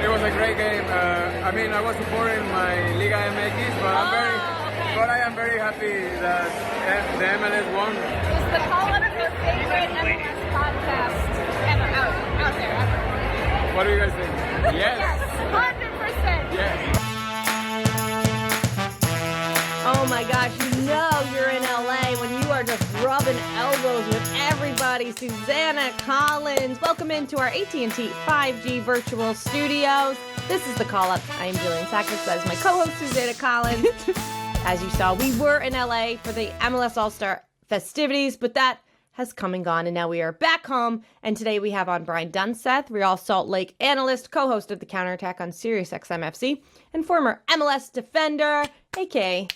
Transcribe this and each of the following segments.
It was a great game. I mean, I was supporting my Liga MX, but I am very happy that the MLS won. Is the call-up your favorite MLS podcast ever out there ever? What do you guys think? Yes. Yes, 100%. Yes. Oh my gosh, you know you're in LA when you are just rubbing elbows with everybody. Susanna Collins, welcome into our AT&T 5G virtual studios. This is The Call Up. I am Julian Sackers. That is my co-host, Susanna Collins. As you saw, we were in LA for the MLS All-Star festivities, but that has come and gone, and now we are back home. And today we have on Brian Dunseth, Real Salt Lake analyst, co-host of The Counterattack on Sirius XM FC, and former MLS defender, a.k.a.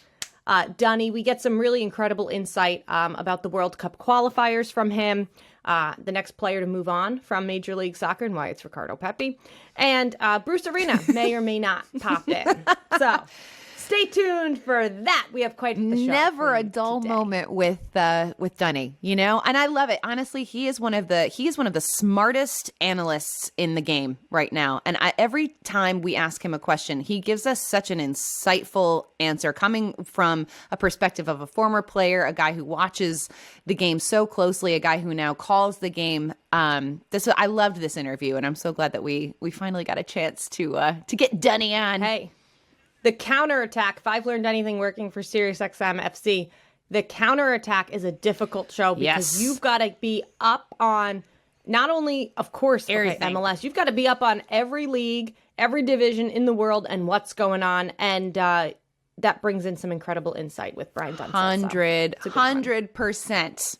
Dunny. We get some really incredible insight about the World Cup qualifiers from him, the next player to move on from Major League Soccer and why it's Ricardo Pepi. And Bruce Arena may or may not pop in. So stay tuned for that. We have quite the show. Never a dull moment with Dunny, you know? And I love it. Honestly, he is one of the smartest analysts in the game right now. And every time we ask him a question, he gives us such an insightful answer coming from a perspective of a former player, a guy who watches the game so closely, a guy who now calls the game. I loved this interview, and I'm so glad that we finally got a chance to get Dunny on. Hey. The Counterattack, if I've learned anything working for Sirius XM FC, the Counterattack is a difficult show because you've got to be up on not only, of course, MLS, you've got to be up on every league, every division in the world and what's going on. And that brings in some incredible insight with Brian Dunseth. 100%.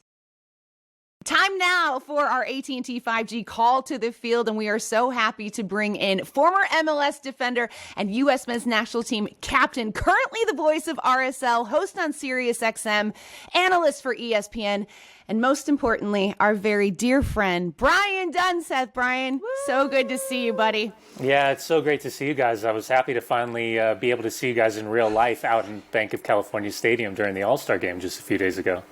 Time now for our AT&T 5G call to the field, and we are so happy to bring in former MLS defender and U.S. men's national team captain, currently the voice of RSL, host on Sirius XM, analyst for ESPN, and most importantly, our very dear friend, Brian Dunseth. Brian, so good to see you, buddy. Yeah, it's so great to see you guys. I was happy to finally be able to see you guys in real life out in Bank of California Stadium during the All-Star game just a few days ago.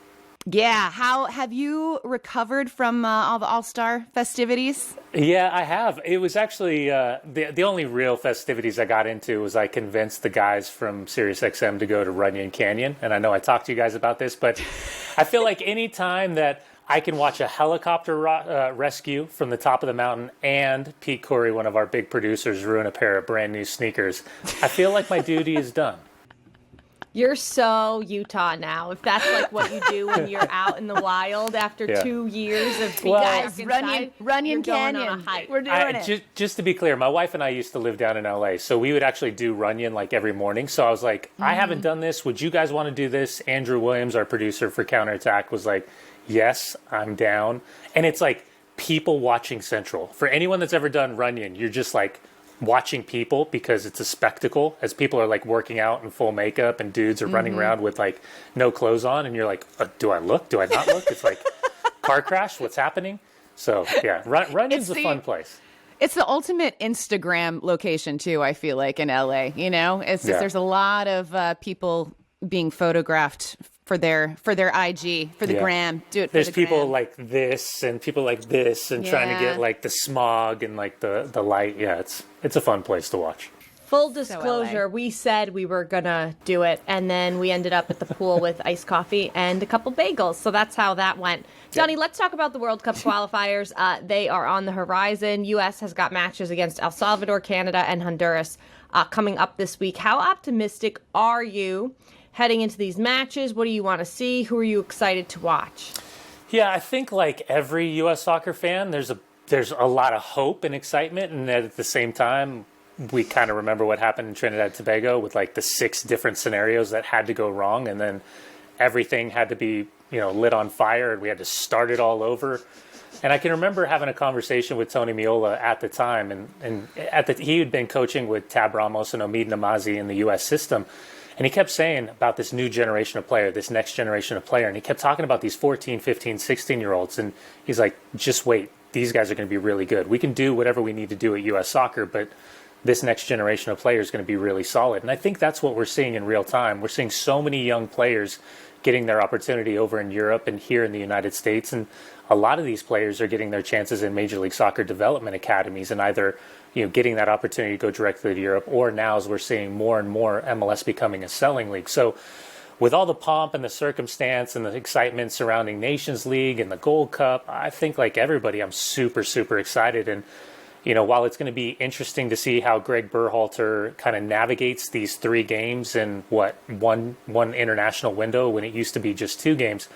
Yeah. How have you recovered from all the All-Star festivities? Yeah, I have. It was actually the only real festivities I got into was I convinced the guys from SiriusXM to go to Runyon Canyon. And I know I talked to you guys about this, but I feel like any time that I can watch a helicopter rescue from the top of the mountain and Pete Corey, one of our big producers, ruin a pair of brand new sneakers, I feel like my duty is done. You're so Utah now. If that's like what you do when you're out in the wild after 2 years of being Runyon Canyon. On a hike. We're doing it. Just to be clear, my wife and I used to live down in LA, so we would actually do Runyon like every morning. So I was like, I haven't done this. Would you guys want to do this? Andrew Williams, our producer for Counterattack, was like, yes, I'm down. And it's like people watching Central. For anyone that's ever done Runyon, you're just like watching people because it's a spectacle as people are like working out in full makeup and dudes are running around with like no clothes on and you're like, do I look? Do I not look? It's like car crash. What's happening? So yeah, Runyon's a fun place. It's the ultimate Instagram location too, I feel like, in LA, you know, it's just, there's a lot of people being photographed for their IG, for the gram. There's people like this and people like this and trying to get like the smog and like the light. Yeah, it's a fun place to watch. Full disclosure, we said we were going to do it, and then we ended up at the pool with iced coffee and a couple bagels. So that's how that went. Dunny, let's talk about the World Cup qualifiers. They are on the horizon. U.S. has got matches against El Salvador, Canada, and Honduras coming up this week. How optimistic are you heading into these matches? What do you want to see? Who are you excited to watch? Yeah, I think like every U.S. soccer fan, there's a lot of hope and excitement, and at the same time, we kind of remember what happened in Trinidad and Tobago with like the 6 different scenarios that had to go wrong, and then everything had to be, lit on fire, and we had to start it all over. And I can remember having a conversation with Tony Meola at the time, and he had been coaching with Tab Ramos and Omid Namazi in the U.S. system. And he kept saying about this new generation of player, this next generation of player. And he kept talking about these 14, 15, 16-year-olds. And he's like, just wait. These guys are going to be really good. We can do whatever we need to do at U.S. Soccer, but this next generation of players is going to be really solid. And I think that's what we're seeing in real time. We're seeing so many young players getting their opportunity over in Europe and here in the United States. And a lot of these players are getting their chances in Major League Soccer development academies and either, getting that opportunity to go directly to Europe, or now as we're seeing more and more MLS becoming a selling league. So with all the pomp and the circumstance and the excitement surrounding Nations League and the Gold Cup, I think like everybody, I'm super, super excited. And, while it's going to be interesting to see how Greg Berhalter kind of navigates these 3 games in one international window when it used to be just 2 games,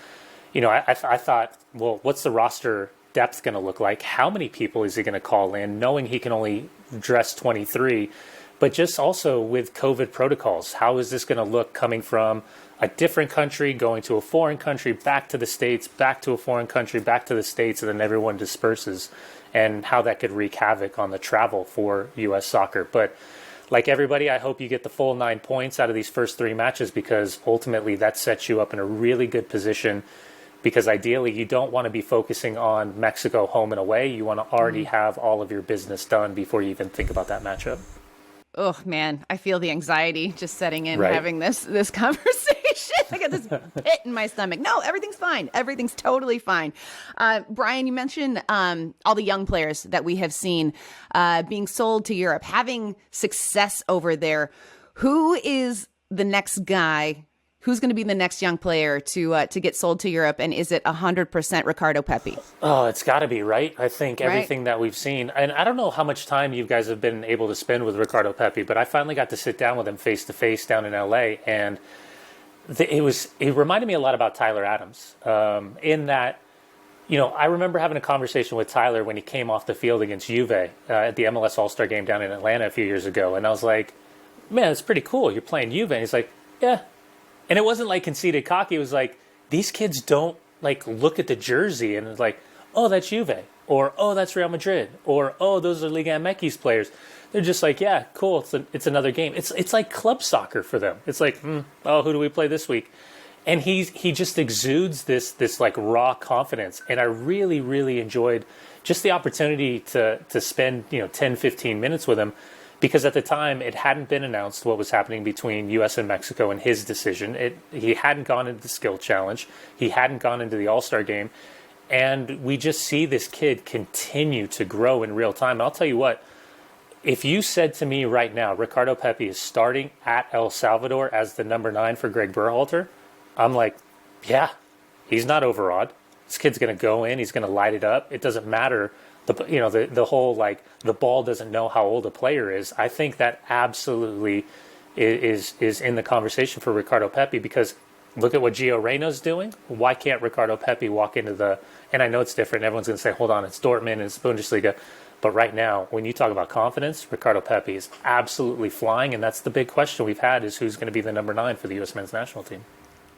I thought, well, what's the roster depth going to look like? How many people is he going to call in, knowing he can only dress 23? But just also with COVID protocols, how is this going to look coming from a different country, going to a foreign country, back to the States, back to a foreign country, back to the States, and then everyone disperses, and how that could wreak havoc on the travel for U.S. soccer. But like everybody, I hope you get the full 9 points out of these first 3 matches, because ultimately that sets you up in a really good position, because ideally you don't want to be focusing on Mexico home and away. You want to already have all of your business done before you even think about that matchup. Oh man, I feel the anxiety just setting in, Right. having this conversation. I got this pit in my stomach. No, everything's fine. Everything's totally fine. Brian, you mentioned all the young players that we have seen being sold to Europe, having success over there. Who is the next guy? Who's going to be the next young player to get sold to Europe? And is it 100% Ricardo Pepi? Oh, it's got to be, right? I think everything that we've seen, and I don't know how much time you guys have been able to spend with Ricardo Pepi, but I finally got to sit down with him face to face down in LA, and it reminded me a lot about Tyler Adams, in that, I remember having a conversation with Tyler when he came off the field against Juve at the MLS All-Star game down in Atlanta a few years ago, and I was like, man, it's pretty cool. You're playing Juve. And he's like, yeah. And it wasn't like conceited cocky. It was like, these kids don't like look at the jersey and it's like, oh, that's Juve, or oh, that's Real Madrid, or oh, those are Liga MX players. They're just like, yeah, cool. It's another game. It's like club soccer for them. It's like, oh, who do we play this week? And he just exudes this like raw confidence. And I really, really enjoyed just the opportunity to spend 10, 15 minutes with him. Because at the time, it hadn't been announced what was happening between U.S. and Mexico and his decision. He hadn't gone into the skill challenge. He hadn't gone into the All-Star game. And we just see this kid continue to grow in real time. And I'll tell you what, if you said to me right now, Ricardo Pepi is starting at El Salvador as the number 9 for Greg Berhalter, I'm like, yeah, he's not overawed. This kid's going to go in. He's going to light it up. It doesn't matter. The whole, like, the ball doesn't know how old a player is. I think that absolutely is in the conversation for Ricardo Pepi, because look at what Gio Reyna's doing. Why can't Ricardo Pepi walk into and I know it's different. Everyone's going to say, hold on, it's Dortmund and it's Bundesliga. But right now, when you talk about confidence, Ricardo Pepi is absolutely flying. And that's the big question we've had, is who's going to be the number 9 for the U.S. men's national team.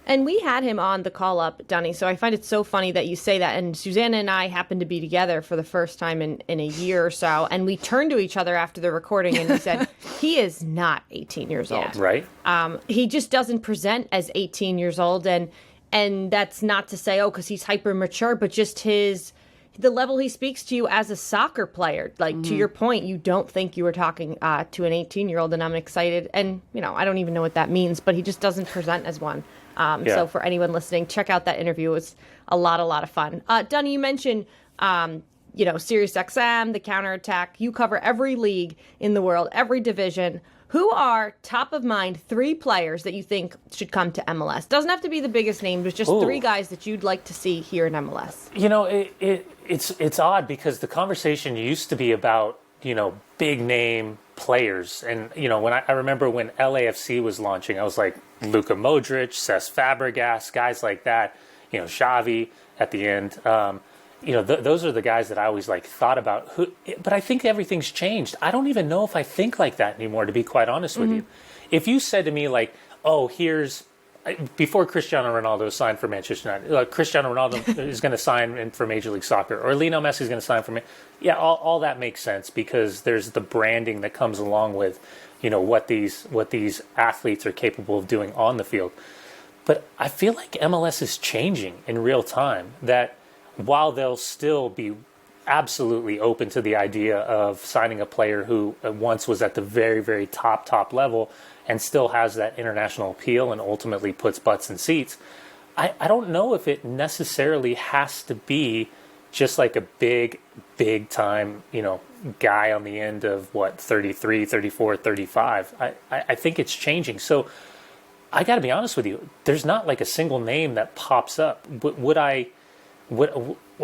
And we had him on the call up, Dunny, so I find it so funny that you say that. And Susanna and I happened to be together for the first time in a year or so, and we turned to each other after the recording and we said, he is not 18 years old. Right. He just doesn't present as 18 years old, and that's not to say, because he's hyper mature, but just the level he speaks to you as a soccer player. Like, to your point, you don't think you were talking to an 18-year-old, and I'm excited. And, I don't even know what that means, but he just doesn't present as one. So for anyone listening, check out that interview. It was a lot of fun. Dunny, you mentioned, Sirius XM, the counterattack. You cover every league in the world, every division. Who are top of mind 3 players that you think should come to MLS? Doesn't have to be the biggest name, but just 3 guys that you'd like to see here in MLS. It's odd, because the conversation used to be about, big name players. And, when I remember when LAFC was launching, I was like, Luka Modric, Cesc Fabregas, guys like that, Xavi at the end. Those are the guys that I always thought about. But I think everything's changed. I don't even know if I think like that anymore, to be quite honest with you. If you said to me before Cristiano Ronaldo signed for Manchester United, Cristiano Ronaldo is going to sign for Major League Soccer, or Lionel Messi is going to sign for all that makes sense, because there's the branding that comes along with, what these athletes are capable of doing on the field. But I feel like MLS is changing in real time, that while they'll still be absolutely open to the idea of signing a player who once was at the very, very top level and still has that international appeal and ultimately puts butts in seats, I don't know if it necessarily has to be just like a big time, guy on the end of 33, 34, 35. I think it's changing. So I got to be honest with you. There's not like a single name that pops up. Are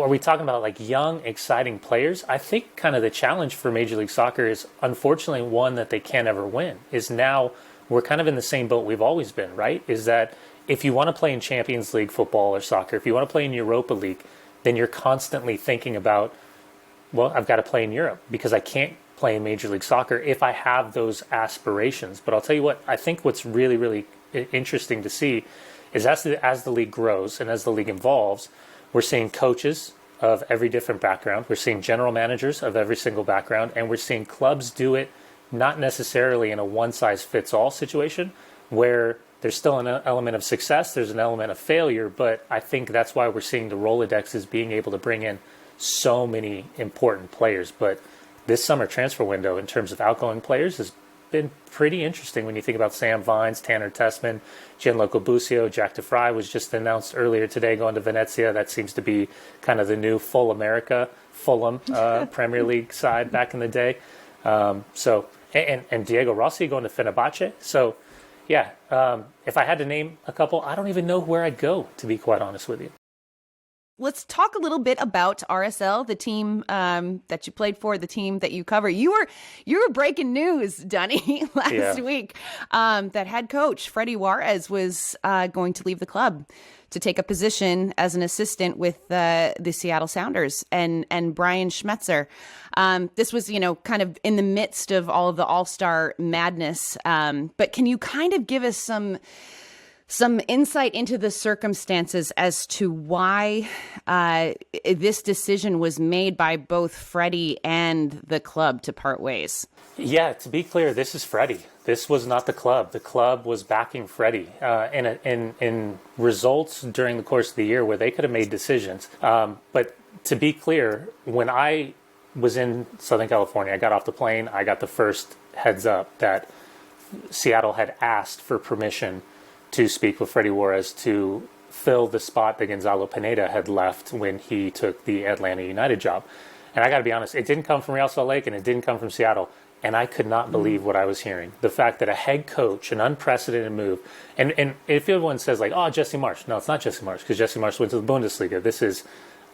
we talking about like young, exciting players? I think kind of the challenge for Major League Soccer is unfortunately one that they can't ever win. Is now we're kind of in the same boat we've always been, right? Is that if you want to play in Champions League football or soccer, if you want to play in Europa League, then you're constantly thinking about, well, I've got to play in Europe because I can't play in Major League Soccer if I have those aspirations. But I'll tell you what, I think what's really, really interesting to see is as the league grows and as the league evolves, we're seeing coaches of every different background. We're seeing general managers of every single background, and we're seeing clubs do it not necessarily in a one-size-fits-all situation where there's still an element of success, there's an element of failure, but I think that's why we're seeing the Rolodexes being able to bring in so many important players. But this summer transfer window in terms of outgoing players has been pretty interesting when you think about Sam Vines, Tanner Tessman, Gianluca Busio, Jack DeFry was just announced earlier today going to Venezia. That seems to be kind of the new full America, Fulham Premier League side back in the day. And Diego Rossi going to Fenerbahce. So, yeah, if I had to name a couple, I don't even know where I'd go, to be quite honest with you. Let's talk a little bit about RSL, the team that you played for, the team that you cover. You were breaking news, Dunny, last week. That head coach, Freddy Juarez, was going to leave the club to take a position as an assistant with the Seattle Sounders and Brian Schmetzer. This was, kind of in the midst of all of the All-Star madness. But can you kind of give us some insight into the circumstances as to why this decision was made by both Freddie and the club to part ways? Yeah, to be clear, this is Freddie. This was not the club. The club was backing Freddie in results during the course of the year where they could have made decisions. But to be clear, when I was in Southern California, I got off the plane, I got the first heads up that Seattle had asked for permission to speak with Freddy Juarez to fill the spot that Gonzalo Pineda had left when he took the Atlanta United job. And I got to be honest, it didn't come from Real Salt Lake and it didn't come from Seattle. And I could not believe what I was hearing. The fact that a head coach, an unprecedented move, and if everyone says like, oh, Jesse Marsch. No, it's not Jesse Marsch because Jesse Marsch went to the Bundesliga. This is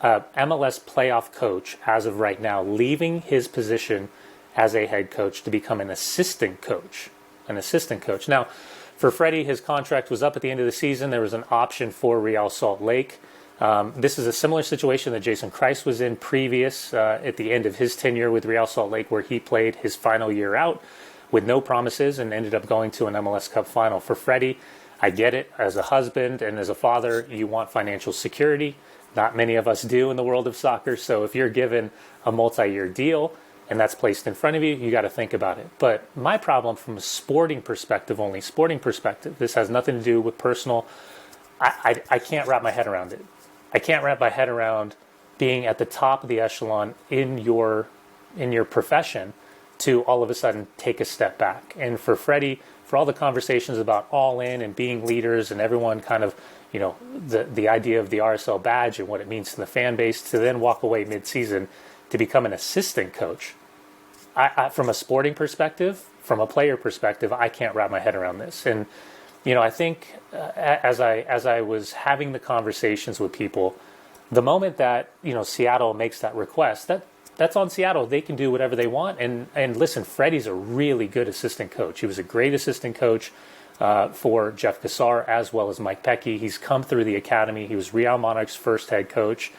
MLS playoff coach as of right now, leaving his position as a head coach to become an assistant coach. Now, for Freddie, his contract was up at the end of the season. There was an option for Real Salt Lake. This is a similar situation that Jason Kreis was in previous at the end of his tenure with Real Salt Lake, where he played his final year out with no promises and ended up going to an MLS Cup final. For Freddie, I get it. As a husband and as a father, you want financial security. Not many of us do in the world of soccer. So if you're given a multi-year deal and that's placed in front of you, you got to think about it. But my problem from a sporting perspective, this has nothing to do with personal. I can't wrap my head around it. I can't wrap my head around being at the top of the echelon in your profession to all of a sudden take a step back. And for Freddie, for all the conversations about all in and being leaders and everyone kind of, the idea of the RSL badge and what it means to the fan base, to then walk away mid-season to become an assistant coach. I from a sporting perspective, from a player perspective, I can't wrap my head around this. And I think as I was having the conversations with people, the moment that Seattle makes that request, that's on Seattle. They can do whatever they want. And listen, Freddie's a really good assistant coach. He was a great assistant coach for Jeff Cassar as well as Mike Pecky. He's come through the academy. He was Real Monarchs' first head coach.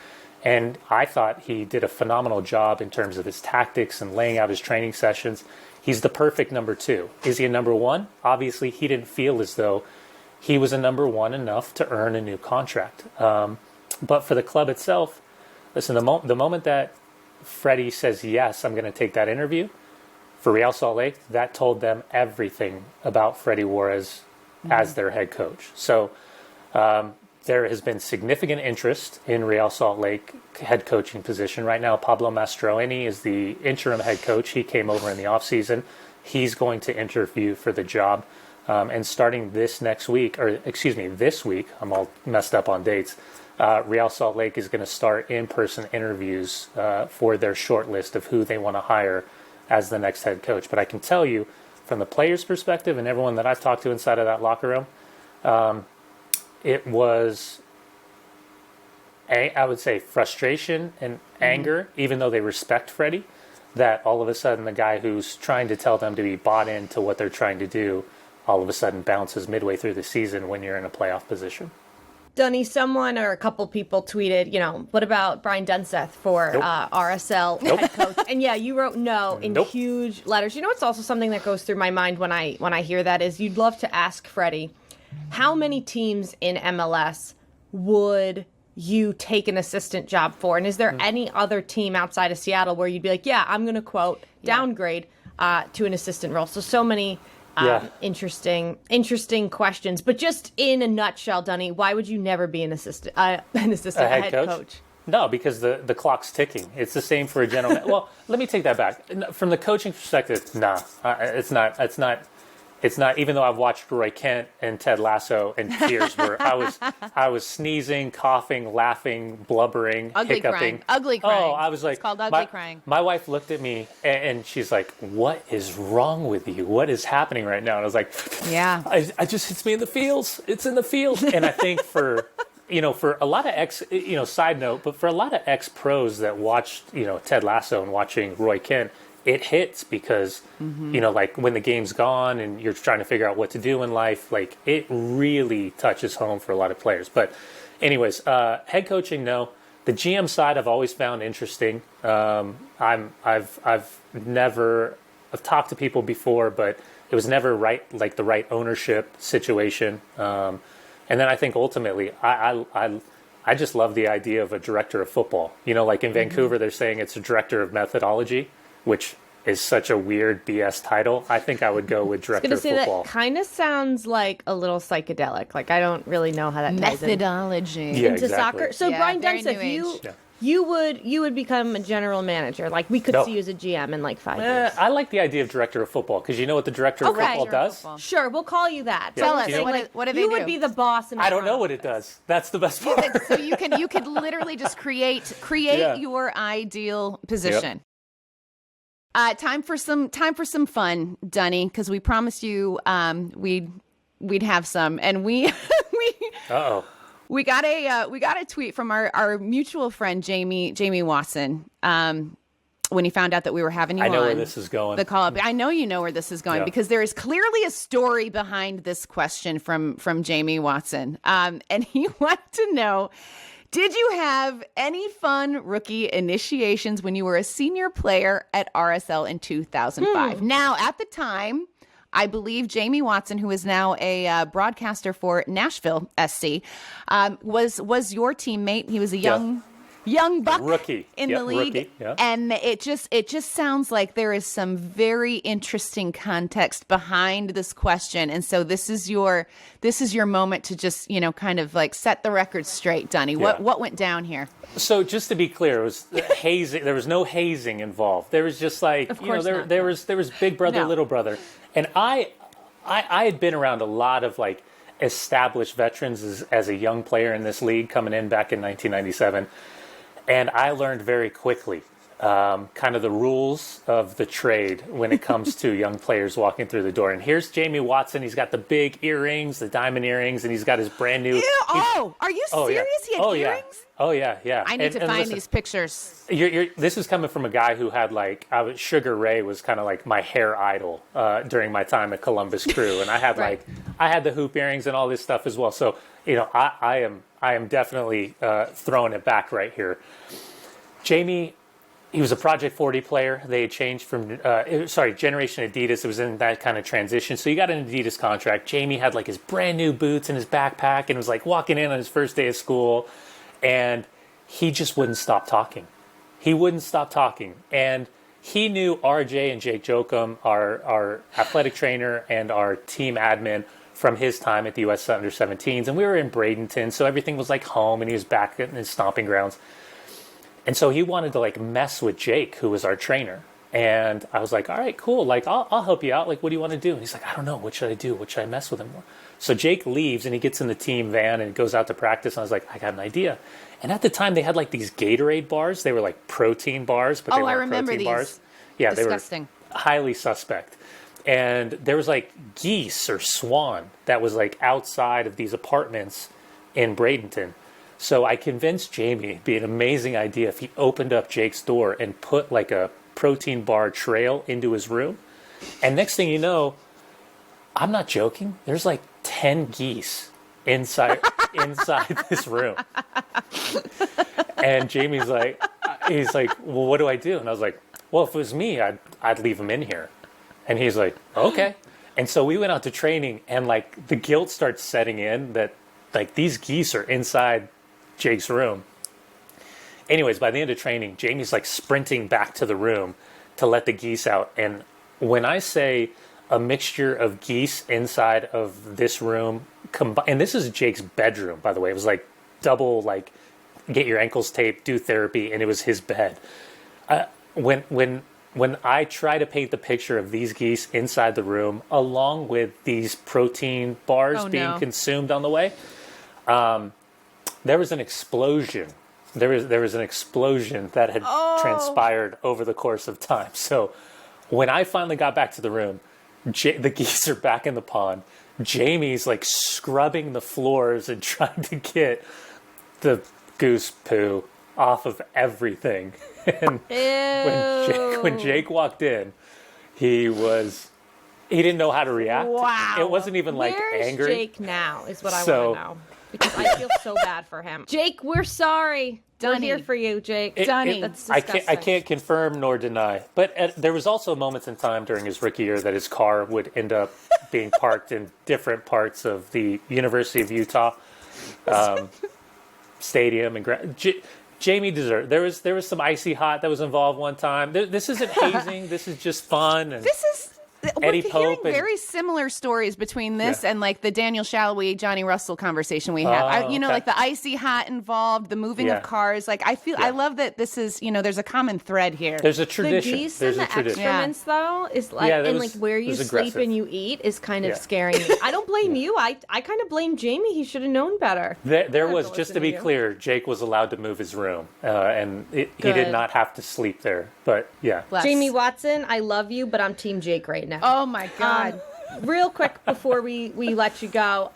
And I thought he did a phenomenal job in terms of his tactics and laying out his training sessions. He's the perfect number two. Is he a number one? Obviously, he didn't feel as though he was a number one enough to earn a new contract. But for the club itself, listen, the moment that Freddie says, yes, I'm going to take that interview, for Real Salt Lake, that told them everything about Freddy Juarez as their head coach. So there has been significant interest in Real Salt Lake head coaching position. Right now, Pablo Mastroeni is the interim head coach. He came over in the offseason. He's going to interview for the job. And starting this week, I'm all messed up on dates. Real Salt Lake is going to start in-person interviews for their short list of who they want to hire as the next head coach. But I can tell you, from the players' perspective and everyone that I've talked to inside of that locker room, it was, I would say, frustration and anger, even though they respect Freddy, that all of a sudden the guy who's trying to tell them to be bought into what they're trying to do all of a sudden bounces midway through the season when you're in a playoff position. Dunny, someone or a couple people tweeted, what about Brian Dunseth for RSL head coach? And yeah, you wrote no in huge letters. It's also something that goes through my mind when I hear that is you'd love to ask Freddy, how many teams in MLS would you take an assistant job for? And is there any other team outside of Seattle where you'd be like, yeah, I'm going to quote, downgrade to an assistant role? So many interesting questions. But just in a nutshell, Dunny, why would you never be an assistant head coach? No, because the clock's ticking. It's the same for a general man. Well, let me take that back. From the coaching perspective, it's not. It's not, even though I've watched Roy Kent and Ted Lasso in tears where I was sneezing, coughing, laughing, blubbering, hiccuping. Ugly crying. Oh, I was like, it's called ugly crying. My wife looked at me and she's like, what is wrong with you? What is happening right now? And I was like, yeah, it's me in the fields. It's in the field. And I think for a lot of side note, but for a lot of ex-pros that watched, Ted Lasso and watching Roy Kent, it hits because, like when the game's gone and you're trying to figure out what to do in life, like it really touches home for a lot of players. But anyways, head coaching, no. The GM side I've always found interesting. I've talked to people before, but it was never the right ownership situation. And then I think ultimately I just love the idea of a director of football. Like in Vancouver, they're saying it's a director of methodology, which is such a weird BS title. I think I would go with director of football. That kind of sounds like a little psychedelic. Like I don't really know how that ties methodology into exactly. Soccer. So Brian Dunseth, you would become a general manager. Like we could see you as a GM in like 5 years. I like the idea of director of football because you know what the director of football does? Sure, we'll call you that. Yeah. Tell us, what do they do? You would be the boss. I don't know what it does. That's the best part. So you could literally just create your ideal position. Yep. Time for some fun, Dunny, because we promised you we'd have some, and we got a tweet from our mutual friend Jamie Watson when he found out that we were having you on. I know where this is going. The call up. I know you know where this is going because there is clearly a story behind this question from Jamie Watson, and he wanted to know. Did you have any fun rookie initiations when you were a senior player at RSL in 2005? Now, at the time, I believe Jamie Watson, who is now a broadcaster for Nashville SC, was your teammate. He was a young buck rookie in the league, and it just sounds like there is some very interesting context behind this question, and so this is your moment to just kind of like set the record straight, Dunny. What went down here? So just to be clear, it was hazing. There was no hazing involved. There was just like there was big brother, little brother, and I had been around a lot of like established veterans as a young player in this league coming in back in 1997. And I learned very quickly kind of the rules of the trade when it comes to young players walking through the door. And here's Jamie Watson. He's got the big earrings, the diamond earrings, and he's got his brand new... Are you serious? He had earrings? Oh, yeah. I need to find these pictures. This is coming from a guy who had Sugar Ray was kind of like my hair idol during my time at Columbus Crew. And I had I had the hoop earrings and all this stuff as well. So, I am definitely throwing it back right here. Jamie, he was a Project 40 player. They had changed from, Generation Adidas. It was in that kind of transition. So he got an Adidas contract. Jamie had his brand new boots in his backpack and was walking in on his first day of school. And he just wouldn't stop talking. And he knew RJ and Jake Jokum, our athletic trainer and our team admin, from his time at the US Under-17s. And we were in Bradenton, so everything was like home, and he was back in his stomping grounds. And so he wanted to mess with Jake, who was our trainer. And I was like, all right, cool. Like, I'll help you out. Like, what do you want to do? And he's like, I don't know. What should I do? What should I mess with him more? So Jake leaves and he gets in the team van and goes out to practice. And I was like, I got an idea. And at the time they had like these Gatorade bars. They were like protein bars, but they weren't I remember protein these. bars. Yeah, Disgusting. they were highly suspect. And there was like Geese or Swan that was like outside of these apartments in Bradenton. So I convinced Jamie it'd be an amazing idea if he opened up Jake's door and put like a protein bar trail into his room. And next thing you know, I'm not joking, there's like 10 geese inside this room. And Jamie's like, he's like, well, what do I do? And I was like, well, if it was me, I'd leave him in here. And he's like, okay. And so we went out to training, and like the guilt starts setting in that like these geese are inside Jake's room. Anyways, by the end of training, Jamie's like sprinting back to the room to let the geese out. And when I say a mixture of geese inside of this room, and this is Jake's bedroom, by the way. It was like double, like get your ankles taped, do therapy, and it was his bed. When I try to paint the picture of these geese inside the room, along with these protein bars being consumed on the way, there was an explosion. There was an explosion that had transpired over the course of time. So when I finally got back to the room, the geese are back in the pond. Jamie's like scrubbing the floors and trying to get the goose poo off of everything. And when Jake walked in, he didn't know how to react. Wow. It wasn't even like Where's angry. Jake now is what I want to know. Because I feel so bad for him. Jake, we're sorry. We're here for you, Jake. Dunny. That's I disgusting. can't confirm nor deny. But there was also moments in time during his rookie year that his car would end up being parked in different parts of the University of Utah stadium. And Jamie deserved. There was some icy hot that was involved one time. This isn't hazing. This is just fun. And This is Eddie we're Pope hearing very similar stories between this and like the Daniel Shalhoub, Johnny Russell conversation we had. Okay. Like the icy hot involved, the moving of cars. Like I love that this is, there's a common thread here. There's a The tradition. geese There's and a the tradition. excrements, though, is like, and like where you sleep aggressive. and you eat is kind of scaring me. I don't blame you. I kind of blame Jamie. He should have known better. There was, to just listen to be to you. clear, Jake was allowed to move his room, and he did not have to sleep there. But yeah, Bless. Jamie Watson, I love you, but I'm Team Jake right now. Oh my God. Real quick before we let you go,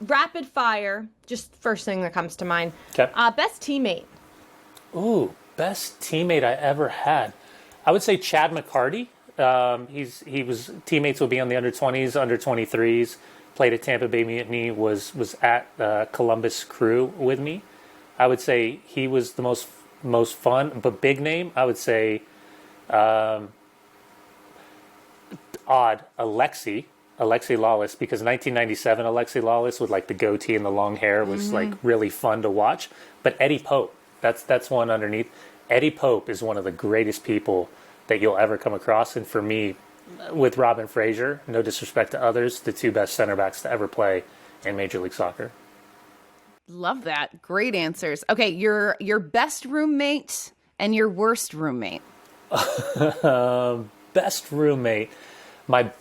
rapid fire, just first thing that comes to mind. Okay. Best teammate. Ooh, best teammate I ever had. I would say Chad McCarty. He was teammates would be on the under-20s, under-23s. Played at Tampa Bay Mutiny. Was at Columbus Crew with me. I would say he was the most fun. But big name, I would say, Alexi Lalas, because 1997 Alexi Lalas with like the goatee and the long hair was like really fun to watch. But Eddie Pope, that's one underneath. Eddie Pope is one of the greatest people that you'll ever come across, and for me, with Robin Fraser, no disrespect to others, the two best center backs to ever play in Major League Soccer. Love that. Great answers. Okay, your best roommate and your worst roommate. Best roommate. I'll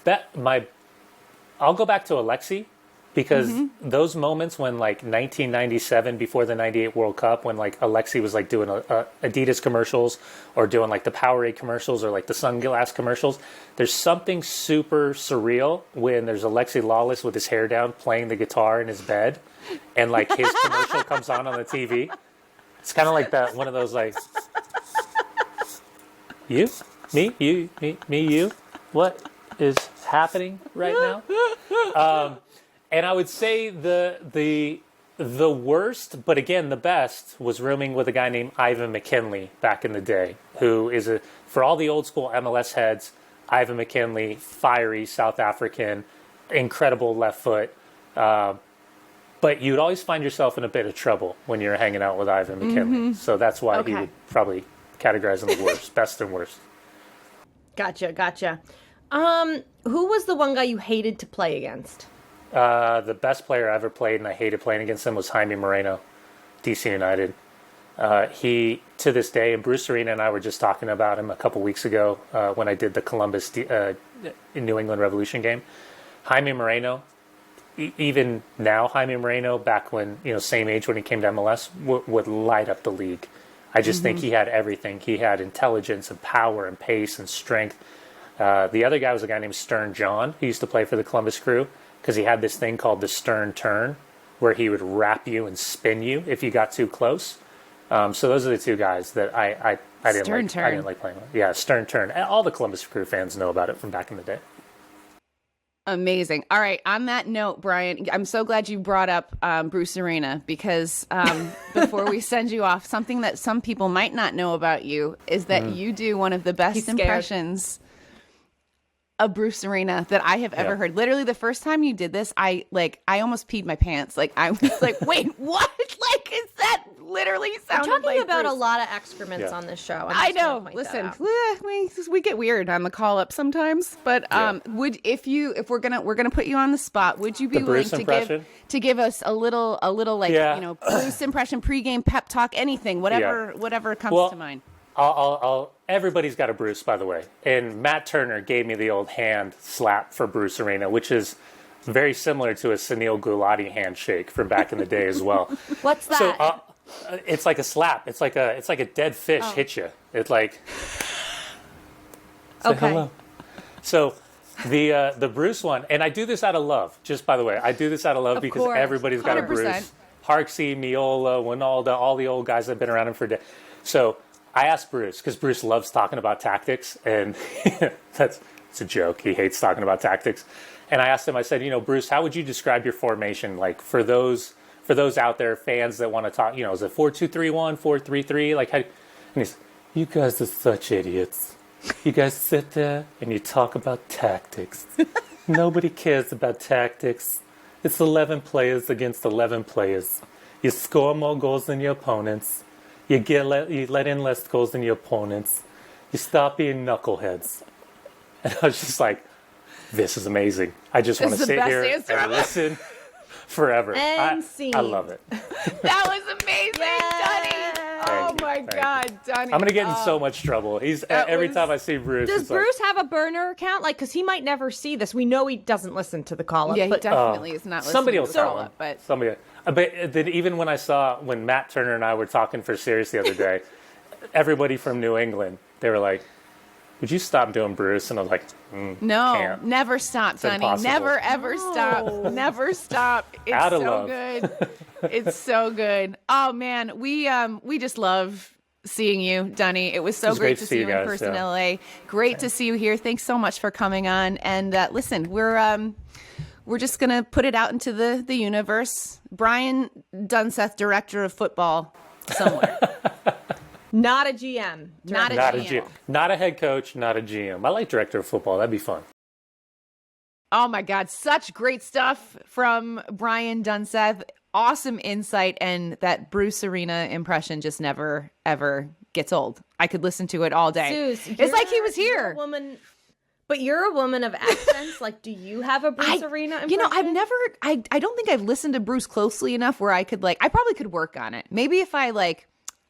go back to Alexi, because those moments when like 1997 before the 98 World Cup, when like Alexi was like doing Adidas commercials or doing like the Powerade commercials or like the sunglass commercials, there's something super surreal when there's Alexi Lalas with his hair down playing the guitar in his bed and like his commercial comes on the TV. It's kind of like that, one of those like, you, me, you, me, you. What is happening right now? And I would say the worst, but again the best, was rooming with a guy named Ivan McKinley back in the day, who is for all the old school MLS heads, Ivan McKinley, fiery South African, incredible left foot. But you'd always find yourself in a bit of trouble when you're hanging out with Ivan McKinley. So that's why he would probably categorize him the worst, best and worst. Gotcha. Who was the one guy you hated to play against? The best player I ever played, and I hated playing against him, was Jaime Moreno, DC United. He, to this day, and Bruce Arena and I were just talking about him a couple weeks ago when I did the Columbus New England Revolution game. Jaime Moreno, even now, Jaime Moreno, back when, same age when he came to MLS, would light up the league. I just think he had everything. He had intelligence and power and pace and strength. The other guy was a guy named Stern John, who used to play for the Columbus Crew, because he had this thing called the Stern Turn, where he would wrap you and spin you if you got too close. So those are the two guys that I didn't like playing with. Yeah, Stern Turn. All the Columbus Crew fans know about it from back in the day. Amazing. All right. On that note, Brian, I'm so glad you brought up Bruce Arena, because before we send you off, something that some people might not know about you is that you do one of the best impressions of Bruce Arena that I have ever heard. Literally, the first time you did this, I almost peed my pants. Like, I was like, wait, what? Like, is that literally sounded We're talking like about Bruce? A lot of excrements on this show. I know. Listen, we get weird on the call up sometimes, but if we're gonna put you on the spot, would you be willing to give us a little Bruce impression, pregame pep talk, anything, whatever comes to mind? Everybody's got a Bruce, by the way. And Matt Turner gave me the old hand slap for Bruce Arena, which is very similar to a Sunil Gulati handshake from back in the day as well. What's that? So it's like a slap. It's like a dead fish hit you. It's like say hello. So the Bruce one, and I do this out of love. Just by the way, I do this out of love because everybody's got 100%. A Bruce. Harksey, Meola, Winalda, all the old guys that have been around him for days. So I asked Bruce, because Bruce loves talking about tactics, and it's a joke. He hates talking about tactics. And I asked him, I said, Bruce, how would you describe your formation? Like, for those out there, fans that want to talk, is it 4-2-3-1, 4-3-3? Like, and he's, you guys are such idiots. You guys sit there and you talk about tactics. Nobody cares about tactics. It's 11 players against 11 players. You score more goals than your opponents. You let in less goals than your opponents. You stop being knuckleheads. And I was just like, this is amazing. I just want to sit here and listen forever. And scene. I love it. That was amazing, Dunny. Oh my God, Dunny. I'm going to get in so much trouble. Every time I see Bruce. Does Bruce have a burner account? Like, because he might never see this. We know he doesn't listen to the call-up. Yeah, he definitely is not listening somebody to will the tell call-up. But then even when Matt Turner and I were talking for Sirius the other day, everybody from New England, they were like, would you stop doing Bruce? And I was like, no, can't. Never stop, Dunny. Impossible. Never, ever stop. Never stop. It's Out of so love. good. It's so good. Oh, man. We just love seeing you, Dunny. It was so great to see you in person in LA. Great to see you here. Thanks so much for coming on. And listen, we're just going to put it out into the universe. Brian Dunseth, director of football somewhere. Not a GM. Not a GM. Not a head coach, not a GM. I like director of football. That'd be fun. Oh, my God. Such great stuff from Brian Dunseth. Awesome insight. And that Bruce Arena impression just never, ever gets old. I could listen to it all day. Suze, it's like he was here. But you're a woman of accents. Like, do you have a Bruce Arena impression? I don't think I've listened to Bruce closely enough where I could, I probably could work on it. Maybe if I,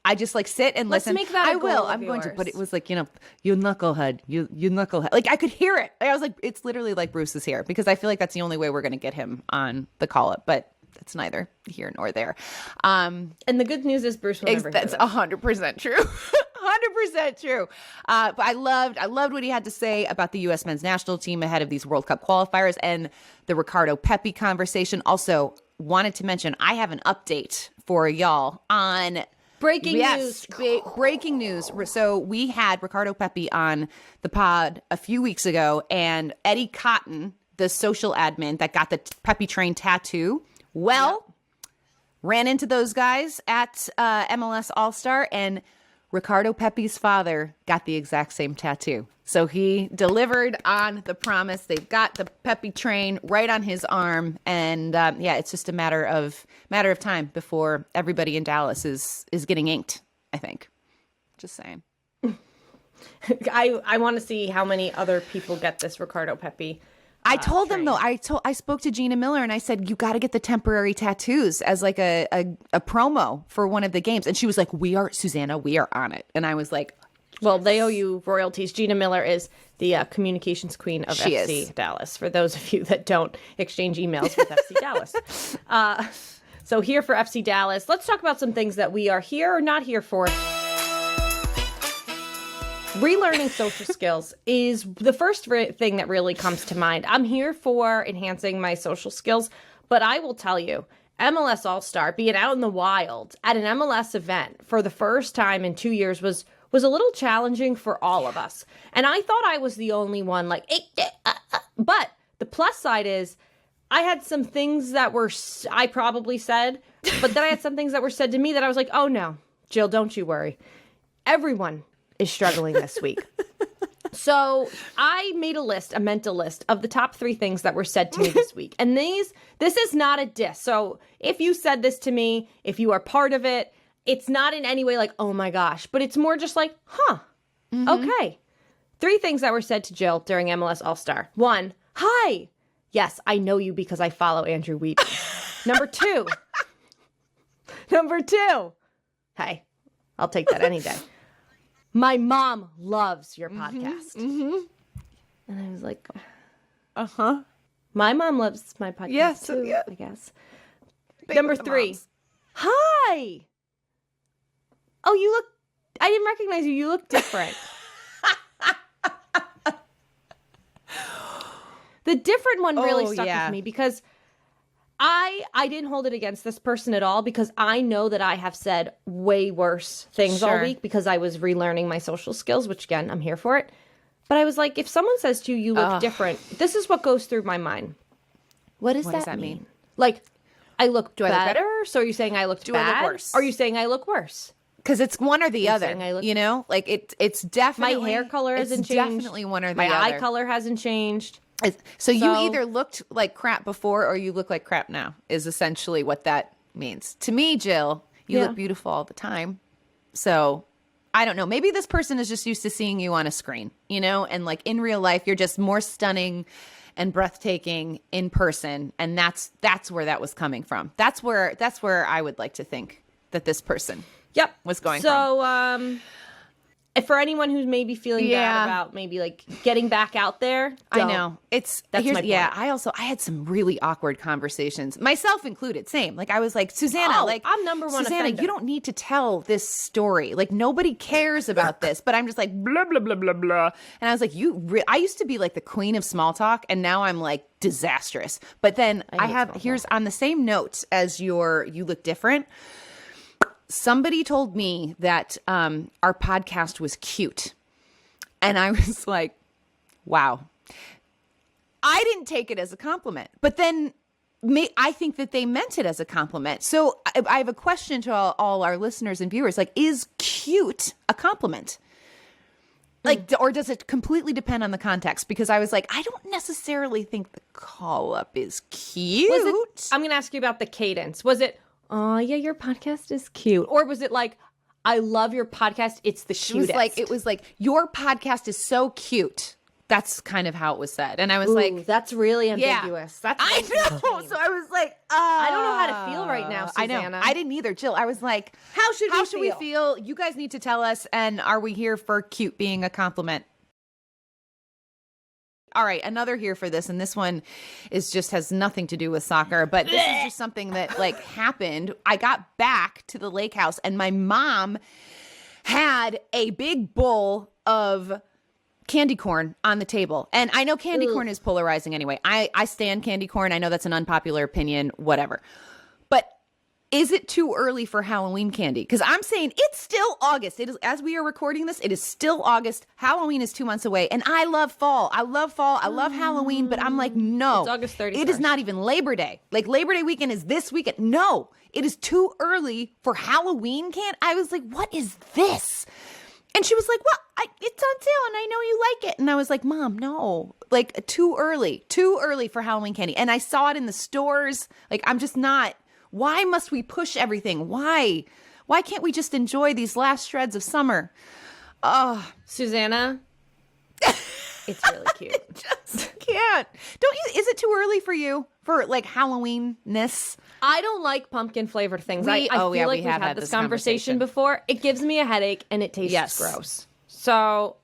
I just sit and listen. Let's make that a goal will. of I'm going to. yours. But it was you knucklehead, you knucklehead. I could hear it. I was like, it's literally like Bruce is here, because I feel like that's the only way we're going to get him on the call up. But that's neither here nor there. And the good news is Bruce will never hear That's 100% true. 100% true. But I loved what he had to say about the U.S. men's national team ahead of these World Cup qualifiers and the Ricardo Pepi conversation. Also, wanted to mention I have an update for y'all on. Breaking news. Breaking news. So we had Ricardo Pepi on the pod a few weeks ago, and Eddie Cotton, the social admin that got the Pepi train tattoo, ran into those guys at MLS All-Star, and Ricardo Pepi's father got the exact same tattoo. So he delivered on the promise. They've got the Pepi train right on his arm, and it's just a matter of time before everybody in Dallas is getting inked, I think. Just saying. I want to see how many other people get this Ricardo Pepi I told them though. I spoke to Gina Miller and I said, you got to get the temporary tattoos as like a promo for one of the games. And she was like, Susanna, we are on it. And I was like, well, they owe you royalties. Gina Miller is the communications queen of She FC is. Dallas. For those of you that don't exchange emails with FC Dallas. So here for FC Dallas, let's talk about some things that we are here or not here for. Relearning social skills is the first thing that really comes to mind. I'm here for enhancing my social skills, but I will tell you, MLS All-Star, being out in the wild at an MLS event for the first time in 2 years was a little challenging for all of us. And I thought I was the only one like, but the plus side is I had some things that I probably said, but then I had some things that were said to me that I was like, oh no, Jill, don't you worry. Everyone is struggling this week. So I made a mental list of the top 3 things that were said to me this week. And this is not a diss. So if you said this to me, if you are part of it, it's not in any way like, oh my gosh, but it's more just like, okay. 3 things that were said to Jill during MLS All-Star. 1, hi. Yes, I know you because I follow Andrew Wheat. Number 2, hey, I'll take that any day. My mom loves your podcast. And I was like, my mom loves my podcast too, I guess. Number 3, hi. Oh, I didn't recognize you. You look different. The different one really stuck with me because I didn't hold it against this person at all because I know that I have said way worse things all week because I was relearning my social skills, which again, I'm here for it. But I was like, if someone says to you, you look different, this is what goes through my mind. What does that mean? Like, I look better? So are you saying I looked bad? I look worse? Or are you saying I look worse? Because it's one or the other, you know? Like, it's definitely... My hair color hasn't changed. Definitely one or the my other. My eye color hasn't changed. So you either looked like crap before or you look like crap now is essentially what that means. To me, Jill, you look beautiful all the time. So I don't know. Maybe this person is just used to seeing you on a screen, you know? And like in real life, you're just more stunning and breathtaking in person. And that's where that was coming from. That's where I would like to think that this person was going from. So, for anyone who's maybe feeling bad about maybe like getting back out there, I know that's my point. I had some really awkward conversations, myself included. Same. Like I was like, Susanna, I'm number one. Susanna, offender. You don't need to tell this story. Like nobody cares about this. But I'm just like blah blah blah blah blah. And I was like, I used to be like the queen of small talk, and now I'm like disastrous. But then here's on the same note as you look different. Somebody told me that our podcast was cute. And I was like, wow. I didn't take it as a compliment. But then I think that they meant it as a compliment. So I have a question to all our listeners and viewers. Like, is cute a compliment? Like, or does it completely depend on the context? Because I was like, I don't necessarily think the call-up is cute. I'm going to ask you about the cadence. Was it, oh, yeah, your podcast is cute? Or was it like, I love your podcast, it's the cutest? It was like, your podcast is so cute. That's kind of how it was said. And I was like... That's really ambiguous. Yeah, I know. So I was like, I don't know how to feel right now, Susanna. I know. I didn't either, Jill. I was like, how should we feel? You guys need to tell us. And are we here for cute being a compliment? All right, another here for this, and this one has nothing to do with soccer, but this is just something that like happened. I got back to the lake house, and my mom had a big bowl of candy corn on the table, and I know candy corn is polarizing anyway. I stand candy corn. I know that's an unpopular opinion, whatever. But is it too early for Halloween candy? Because I'm saying it's still August. It is, as we are recording this, it is still August. Halloween is 2 months away. And I love fall. I love Halloween. But I'm like, no. It's August 31st. It is not even Labor Day. Like Labor Day weekend is this weekend. No, it is too early for Halloween candy. I was like, what is this? And she was like, well, it's on sale and I know you like it. And I was like, Mom, no, like too early for Halloween candy. And I saw it in the stores. Like, I'm just not. Why must we push everything? Why can't we just enjoy these last shreds of summer? Susanna, it's really cute. can't. Don't you? Is it too early for you for like Halloween-ness? I don't like pumpkin flavored things. I feel like we we've have had this conversation before. It gives me a headache and it tastes gross. So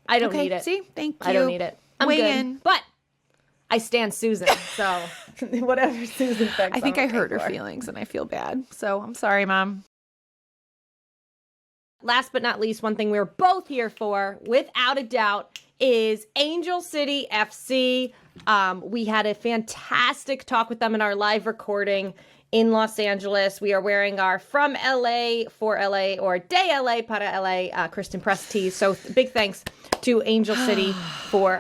I don't need it. See, thank you. I don't need it. I'm Weigh good. in. But I stand Susan, so whatever Susan thinks. I think I'm I okay hurt her for. feelings and I feel bad. So I'm sorry, Mom. Last but not least, one thing we're both here for, without a doubt, is Angel City FC. We had a fantastic talk with them in our live recording in Los Angeles. We are wearing our From LA for LA or De LA para LA Kristen Press tees. So big thanks to Angel City for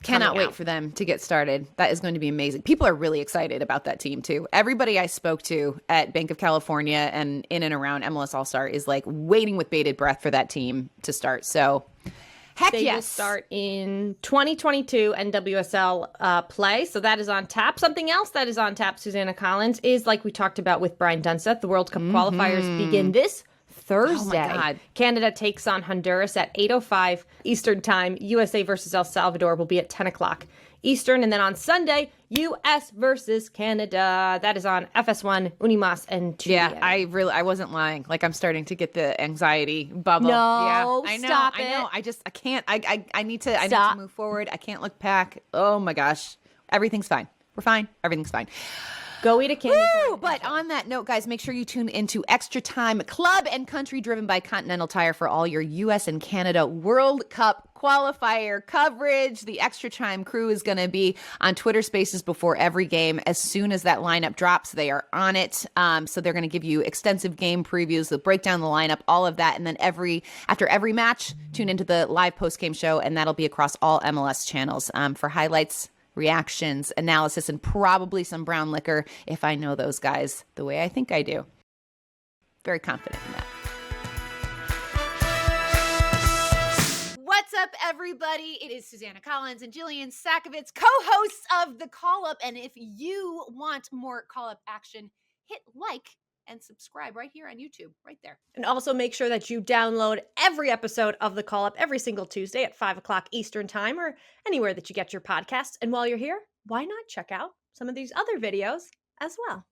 Cannot coming wait out. for them to get started. That is going to be amazing. People are really excited about that team too. Everybody I spoke to at Bank of California and in and around MLS All-Star is like waiting with bated breath for that team to start. So heck They will yes. start in 2022 NWSL play. So that is on tap. Something else that is on tap, Susanna Collins, is like we talked about with Brian Dunseth. The World Cup qualifiers begin this Thursday. Oh my God. Canada takes on Honduras at 8:05 Eastern Time. USA versus El Salvador will be at 10 o'clock Eastern. And then on Sunday, US versus Canada. That is on FS1, Unimas, and 2. Yeah, I wasn't lying. Like I'm starting to get the anxiety bubble. No, yeah, I know, stop I know. it. I can't. I need to Stop. move forward. I can't look back. Oh my gosh. Everything's fine. We're fine. Everything's fine. Go eat a candy Woo! corn. But on that note, guys, make sure you tune into Extra Time Club and Country driven by Continental Tire for all your U.S. and Canada World Cup qualifier coverage. The Extra Time crew is going to be on Twitter Spaces before every game. As soon as that lineup drops, they are on it. So they're going to give you extensive game previews. They'll break down the lineup, all of that. And then after every match, tune into the live post-game show, and that'll be across all MLS channels for highlights, reactions, analysis, and probably some brown liquor if I know those guys the way I think I do. Very confident in that. What's up, everybody? It is Susanna Collins and Jillian Sakovitz, co-hosts of The Call Up. And if you want more Call Up action, hit like and subscribe right here on YouTube, right there. And also make sure that you download every episode of The Call Up every single Tuesday at 5 o'clock Eastern Time or anywhere that you get your podcasts. And while you're here, why not check out some of these other videos as well?